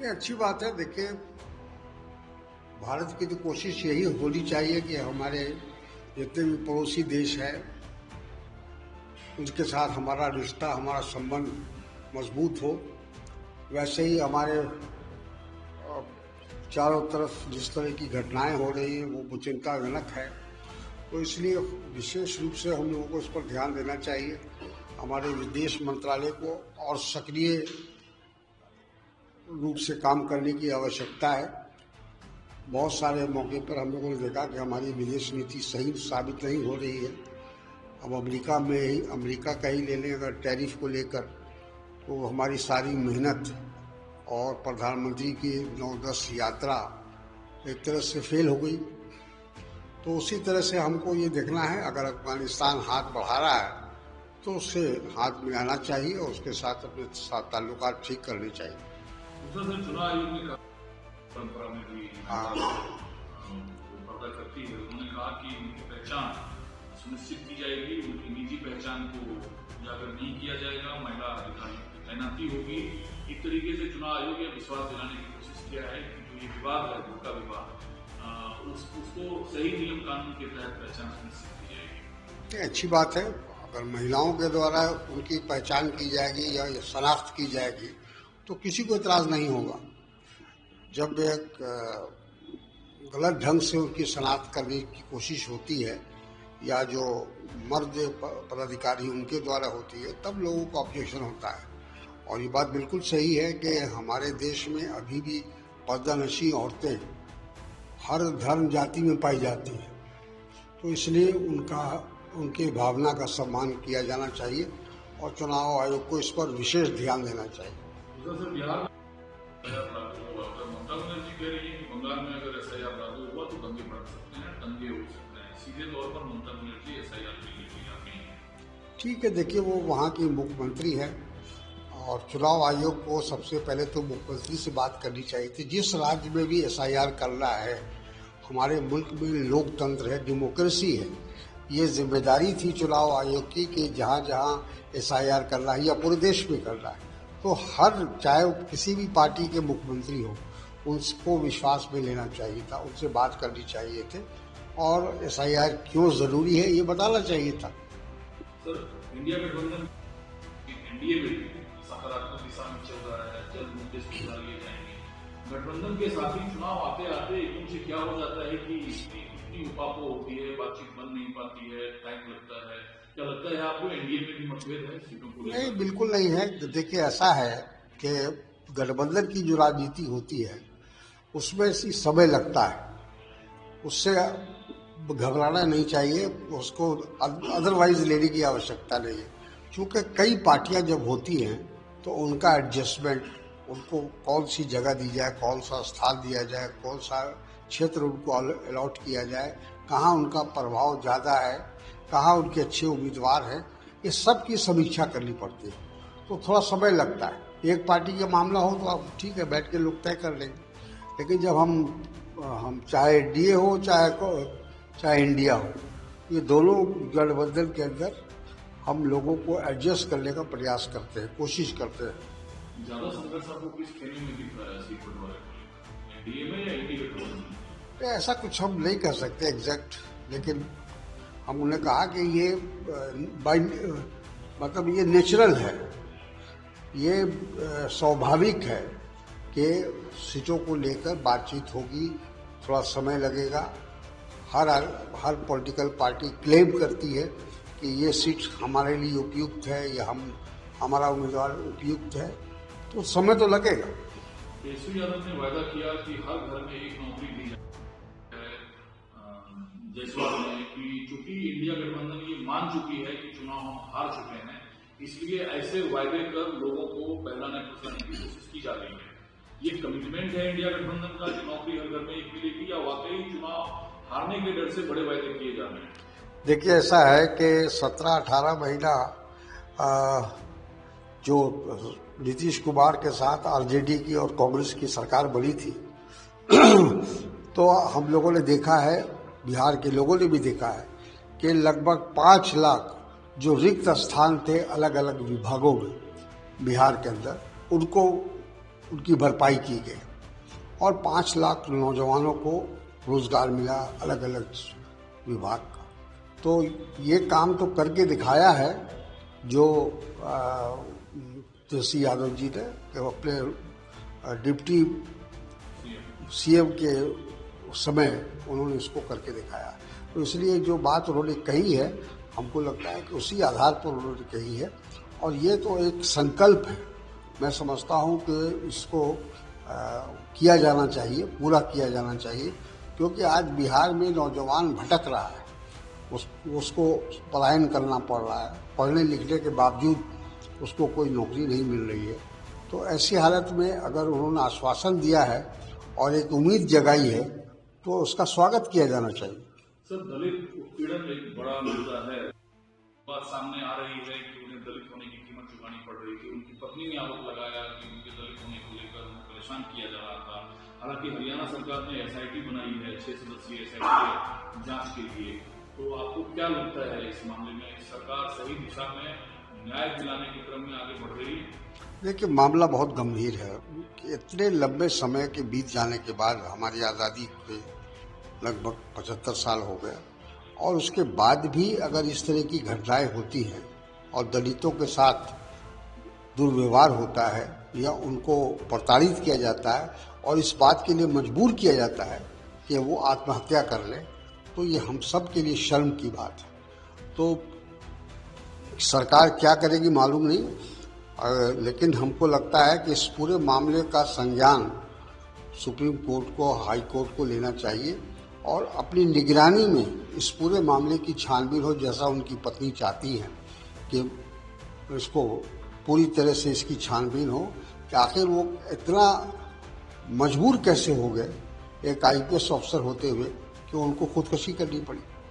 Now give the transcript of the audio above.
ये अच्छी बात है। देखिए, भारत की तो कोशिश यही होनी चाहिए कि हमारे जितने भी पड़ोसी देश हैं उनके साथ हमारा रिश्ता, हमारा संबंध मजबूत हो। वैसे ही हमारे चारों तरफ जिस तरह की घटनाएं हो रही हैं वो चिंताजनक है। तो इसलिए विशेष रूप से हम लोगों को इस पर ध्यान देना चाहिए। हमारे विदेश मंत्रालय को और सक्रिय रूप से काम करने की आवश्यकता है। बहुत सारे मौके पर हम लोगों ने देखा कि हमारी विदेश नीति सही साबित नहीं हो रही है। अब अमेरिका का ही ले लें अगर टैरिफ को लेकर, तो हमारी सारी मेहनत और प्रधानमंत्री की 9-10 यात्रा एक तरह से फेल हो गई। तो उसी तरह से हमको ये देखना है, अगर अफगानिस्तान हाथ बढ़ा रहा है तो उससे हाथ मिलाना चाहिए और उसके साथ अपने साथ ताल्लुकात ठीक करने चाहिए। दूसरा सर, चुनाव आयोग ने परंपरा में भी पर्दा करती है। उन्होंने कहा कि उनकी पहचान सुनिश्चित की जाएगी, उनकी निजी पहचान को उजागर नहीं किया जाएगा, महिला अधिकारियों की तैनाती होगी। एक तरीके से चुनाव आयोग ये विश्वास दिलाने की कोशिश किया है कि जो ये विवाद है, भूखा विवाद, उसको सही नियम कानून के तहत पहचान सुनिश्चित की जाएगी। अच्छी बात है। अगर महिलाओं के द्वारा उनकी पहचान की जाएगी या शनाख्त की जाएगी तो किसी को इतराज नहीं होगा। जब एक गलत ढंग से उनकी शनाख्त करने की कोशिश होती है या जो मर्द पदाधिकारी उनके द्वारा होती है, तब लोगों को ऑब्जेक्शन होता है। और ये बात बिल्कुल सही है कि हमारे देश में अभी भी पर्दानशी औरतें हर धर्म जाति में पाई जाती हैं। तो इसलिए उनके भावना का सम्मान किया जाना चाहिए और चुनाव आयोग को इस पर विशेष ध्यान देना चाहिए। सर, बिहार में ममता बनर्जी कह रही है कि बंगाल में अगर एसआईआर लागू हुआ तो दंगे बढ़ सकते हैं, दंगे हो सकते हैं। सीधे तौर पर ममता बनर्जी एसआईआर के लिए तैयार नहीं है। ठीक है, देखिए, वो वहाँ की मुख्यमंत्री है और चुनाव आयोग को सबसे पहले तो मुख्यमंत्री से बात करनी चाहिए थी। जिस राज्य में भी एसआईआर कर रहा है, हमारे मुल्क में लोकतंत्र है, डेमोक्रेसी है, ये जिम्मेदारी थी चुनाव आयोग की कि जहाँ जहाँ एसआईआर कर रहा है या पूरे देश में कर रहा है, तो चाहे किसी भी पार्टी के मुख्यमंत्री हो, उनको विश्वास में लेना चाहिए था, उनसे बात करनी चाहिए थे और एसआईआर क्यों जरूरी है ये बताना चाहिए था। सर, इंडिया गठबंधन एनडीए में सकारात्मक दिशा में चल रहा है, जल्द मुद्दे सुधार लिए जाएंगे। गठबंधन के साथी चुनाव आते आते एकदम से क्या हो जाता है कि इतनी उपापो होती है, बातचीत बन नहीं पाती है, टाइम लगता है। क्या लगता है आपको एनडीए में भी मतभेद है सीटों को? नहीं, बिल्कुल नहीं है। देखिए, ऐसा है कि गठबंधन की जो राजनीति होती है उसमें समय लगता है, उससे घबराना नहीं चाहिए, उसको अदरवाइज लेने की आवश्यकता नहीं है। क्योंकि कई पार्टियां जब होती हैं तो उनका एडजस्टमेंट, उनको कौन सी जगह दी जाए, कौन सा स्थान दिया जाए, कौन सा क्षेत्र उनको अलॉट किया जाए, कहाँ उनका प्रभाव ज़्यादा है, कहाँ उनके अच्छे उम्मीदवार हैं, ये सब की समीक्षा करनी पड़ती है। तो थोड़ा समय लगता है। एक पार्टी का मामला हो तो आप ठीक है, बैठ के लोग तय कर लेंगे। लेकिन जब हम चाहे एनडीए हो चाहे इंडिया हो, ये दोनों गठबंधन के अंदर हम लोगों को एडजस्ट करने का प्रयास करते हैं, कोशिश करते हैं। ज्यादा संघर्ष आपको किस खेमे में दिख रहा है, सीट बंटवारे में, एनडीए में या इंडी गठबंधन में? ऐसा कुछ हम नहीं कह सकते एग्जैक्ट, लेकिन हम उन्हें कहा कि ये मतलब ये नेचुरल है, ये स्वाभाविक है कि सीटों को लेकर बातचीत होगी, थोड़ा समय लगेगा। हर पॉलिटिकल पार्टी क्लेम करती है कि ये सीट हमारे लिए उपयुक्त है या हमारा उम्मीदवार उपयुक्त है, तो समय तो लगेगा। केसरी यादव ने वायदा किया कि हर घर में एक नौकरी दी जाए जयसवाल ने, कि चूंकि इंडिया गठबंधन ये मान चुकी है कि चुनाव हम हार चुके हैं, इसलिए ऐसे वायदे कर लोगों को बहलाने फुसलाने की कोशिश की जा रही है। ये कमिटमेंट है इंडिया गठबंधन का कि नौकरी हर घर में एक मिलेगी, या वाकई चुनाव हारने के डर से बड़े वायदे किए जा रहे हैं? देखिए, ऐसा है कि 17-18 महीना जो नीतीश कुमार के साथ आरजेडी की और कांग्रेस की सरकार बनी थी तो हम लोगों ने देखा है, बिहार के लोगों ने भी देखा है कि लगभग 5 लाख जो रिक्त स्थान थे अलग अलग विभागों में बिहार के अंदर, उनको उनकी भरपाई की गई और 5 लाख नौजवानों को रोजगार मिला अलग अलग विभाग का। तो ये काम तो करके दिखाया है जो तेजस्वी यादव जी ने, कि अपने डिप्टी सीएम के समय उन्होंने इसको करके दिखाया। तो इसलिए जो बात उन्होंने कही है, हमको लगता है कि उसी आधार पर उन्होंने कही है और ये तो एक संकल्प है। मैं समझता हूँ कि इसको किया जाना चाहिए, पूरा किया जाना चाहिए, क्योंकि आज बिहार में नौजवान भटक रहा है, उसको पलायन करना पड़ रहा है, पढ़ने लिखने के बावजूद उसको कोई नौकरी नहीं मिल रही है। तो ऐसी हालत में अगर उन्होंने आश्वासन दिया है और एक उम्मीद जगाई है तो उसका स्वागत किया जाना चाहिए। सर, दलित उत्पीड़न एक बड़ा मुद्दा है। बात सामने आ रही है कि उन्हें दलित होने की कीमत चुकानी पड़ रही थी। उनकी पत्नी ने आरोप लगाया कि उनके दलित होने को लेकर उन्हें परेशान किया जा रहा था। हालांकि हरियाणा सरकार ने एसआईटी बनाई है 6 सदस्यीय एसआईटी जांच के लिए। तो आपको क्या लगता है इस मामले में सरकार सही दिशा में न्याय दिलाने के क्रम में आगे बढ़ रही है? देखिए, मामला बहुत गंभीर है। इतने लंबे समय के बीत जाने के बाद, हमारी आज़ादी के लगभग 75 साल हो गए और उसके बाद भी अगर इस तरह की घटनाएं होती हैं और दलितों के साथ दुर्व्यवहार होता है या उनको प्रताड़ित किया जाता है और इस बात के लिए मजबूर किया जाता है कि वो आत्महत्या कर ले, तो ये हम सब के लिए शर्म की बात है। तो सरकार क्या करेगी मालूम नहीं, लेकिन हमको लगता है कि इस पूरे मामले का संज्ञान सुप्रीम कोर्ट को, हाई कोर्ट को लेना चाहिए और अपनी निगरानी में इस पूरे मामले की छानबीन हो, जैसा उनकी पत्नी चाहती है कि इसको पूरी तरह से इसकी छानबीन हो कि आखिर वो इतना मजबूर कैसे हो गए एक आईपीएस अफसर होते हुए कि उनको खुदकुशी करनी पड़ी।